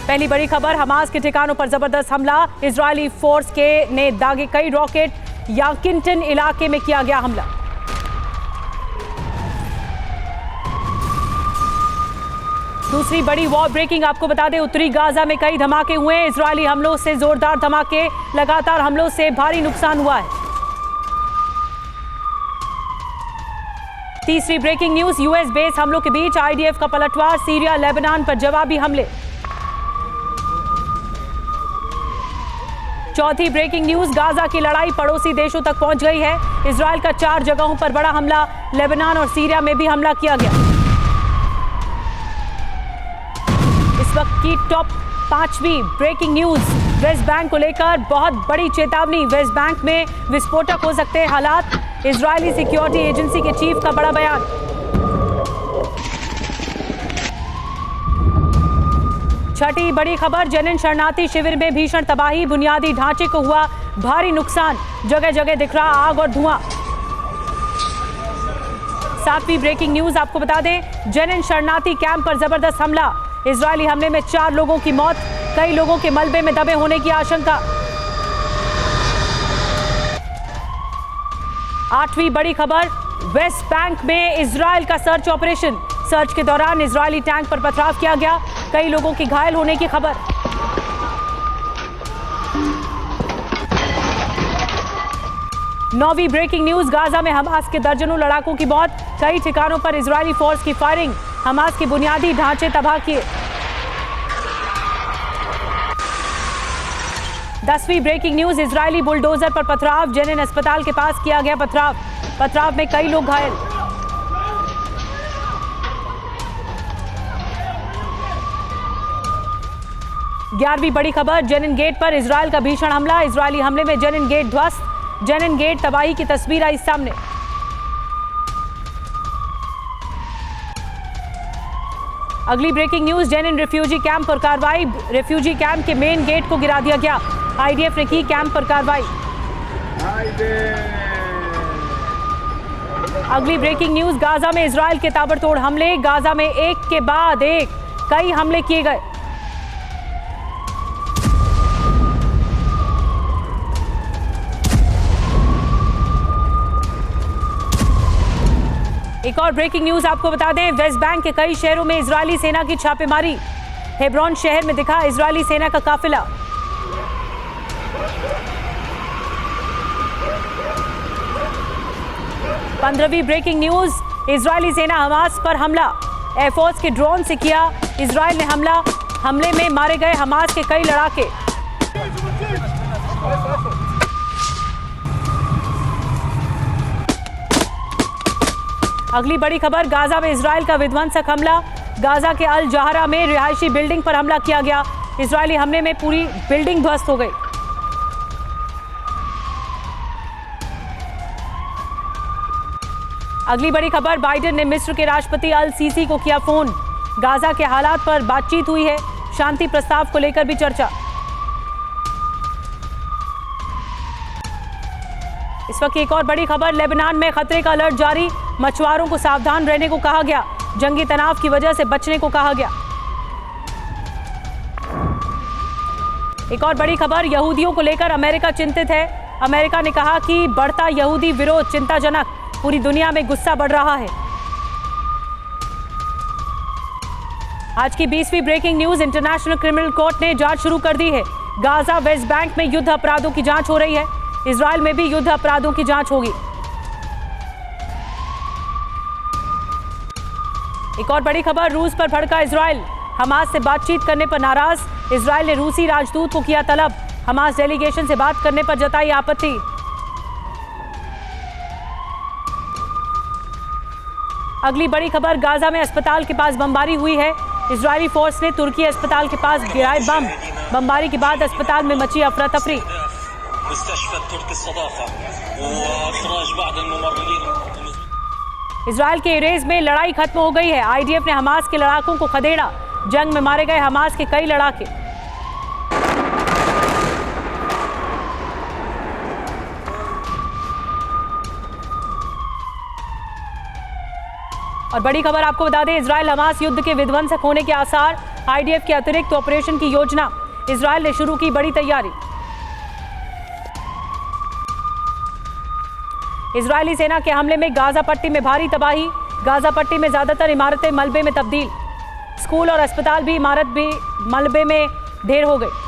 पहली बड़ी खबर, हमास के ठिकानों पर जबरदस्त हमला, इजरायली फोर्स के ने दागे कई रॉकेट, याकिंटन इलाके में किया गया हमला। दूसरी बड़ी वॉर ब्रेकिंग आपको बता दें, उत्तरी गाजा में कई धमाके हुए, इजरायली हमलों से जोरदार धमाके, लगातार हमलों से भारी नुकसान हुआ है। तीसरी ब्रेकिंग न्यूज, यूएस बेस हमलों के बीच आईडीएफ का पलटवार, सीरिया लेबनान पर जवाबी हमले। चौथी ब्रेकिंग न्यूज, गाजा की लड़ाई पड़ोसी देशों तक पहुंच गई है, इजरायल का 4 जगहों पर बड़ा हमला, लेबनान और सीरिया में भी हमला किया गया। इस वक्त की टॉप 5वीं ब्रेकिंग न्यूज, वेस्ट बैंक को लेकर बहुत बड़ी चेतावनी, वेस्ट बैंक में विस्फोटक हो सकते हैं हालात, इजरायली सिक्योरिटी एजेंसी के चीफ का बड़ा बयान। छठी बड़ी खबर, जेनिन शरणार्थी शिविर में भीषण तबाही, बुनियादी ढांचे को हुआ भारी नुकसान, जगह जगह दिख रहा आग और धुआं। 7वीं ब्रेकिंग न्यूज आपको बता दें, जेनिन शरणार्थी कैंप पर जबरदस्त हमला, इजरायली हमले में 4 लोगों की मौत, कई लोगों के मलबे में दबे होने की आशंका। 8वीं बड़ी खबर, वेस्ट बैंक में इजरायल का सर्च ऑपरेशन, सर्च के दौरान इजरायली टैंक पर पथराव किया गया, कई लोगों की घायल होने की खबर। 9वीं ब्रेकिंग न्यूज, गाजा में हमास के दर्जनों लड़ाकों की मौत, कई ठिकानों पर इजरायली फोर्स की फायरिंग, हमास के बुनियादी ढांचे तबाह किए। 10वीं ब्रेकिंग न्यूज, इजरायली बुलडोजर पर पथराव, जेनिन अस्पताल के पास किया गया पथराव में कई लोग घायल। 11वीं बड़ी खबर, जेनिन गेट पर इजरायल का भीषण हमला, इजरायली हमले में जेनिन गेट ध्वस्त, जेनिन गेट तबाही की तस्वीर आई सामने। अगली breaking news, Jenin refugee camp पर कार्रवाई, रिफ्यूजी कैंप के मेन गेट को गिरा दिया गया, आईडीएफ ने की कैंप पर कार्रवाई। अगली ब्रेकिंग न्यूज, गाजा में इजरायल के ताबड़तोड़ हमले, गाजा में एक के बाद एक कई हमले किए गए। एक और ब्रेकिंग न्यूज आपको बता दें, वेस्ट बैंक के कई शहरों में इजरायली सेना की छापेमारी, हेब्रोन शहर में दिखा इजरायली सेना का काफिला। 15वीं ब्रेकिंग न्यूज, इजरायली सेना हमास पर हमला, एयरफोर्स के ड्रोन से किया इजरायल ने हमला, हमले में मारे गए हमास के कई लड़ाके। अगली बड़ी खबर, गाजा में इजरायल का विध्वंसक हमला, गाजा के अल जहरा में रिहायशी बिल्डिंग पर हमला किया गया, इजरायली हमले में पूरी बिल्डिंग ध्वस्त हो गई। अगली बड़ी खबर, बाइडेन ने मिस्र के राष्ट्रपति अल सीसी को किया फोन, गाजा के हालात पर बातचीत हुई है, शांति प्रस्ताव को लेकर भी चर्चा। इस वक्त एक और बड़ी खबर, लेबनान में खतरे का अलर्ट जारी, मछुआरों को सावधान रहने को कहा गया, जंगी तनाव की वजह से बचने को कहा गया। एक और बड़ी खबर, यहूदियों को लेकर अमेरिका चिंतित है, अमेरिका ने कहा कि बढ़ता यहूदी विरोध चिंताजनक, पूरी दुनिया में गुस्सा बढ़ रहा है। आज की 20वीं breaking news, international criminal court ने जांच शुरू कर दी है, गाजा वेस्ट बैंक में युद्ध अपराधों की जांच हो रही है, इजरायल में भी युद्ध अपराधों की जांच होगी। एक और बड़ी खबर, रूस पर भड़का इजरायल, हमास से बातचीत करने पर नाराज, इजरायल ने रूसी राजदूत को किया तलब, हमास डेलीगेशन से बात करने पर जताई आपत्ति। अगली बड़ी खबर, गाजा में अस्पताल के पास बमबारी हुई है, इजरायली फोर्स ने तुर्की अस्पताल के पास गिराए बम, बमबारी के बाद अस्पताल में मची अफरा तफरी। इजरायल के इरेज में लड़ाई खत्म हो गई है, आईडीएफ ने हमास के लड़ाकों को खदेड़ा, जंग में मारे गए हमास के कई लड़ाके। और बड़ी खबर आपको बता दें, इजरायल हमास युद्ध के विध्वंसक होने के आसार, आईडीएफ के अतिरिक्त ऑपरेशन की योजना, इजरायल ने शुरू की बड़ी तैयारी। इजरायली सेना के हमले में गाजा पट्टी में भारी तबाही, गाजा पट्टी में ज्यादातर इमारतें मलबे में तब्दील, स्कूल और अस्पताल भी इमारत भी मलबे में ढेर हो गए।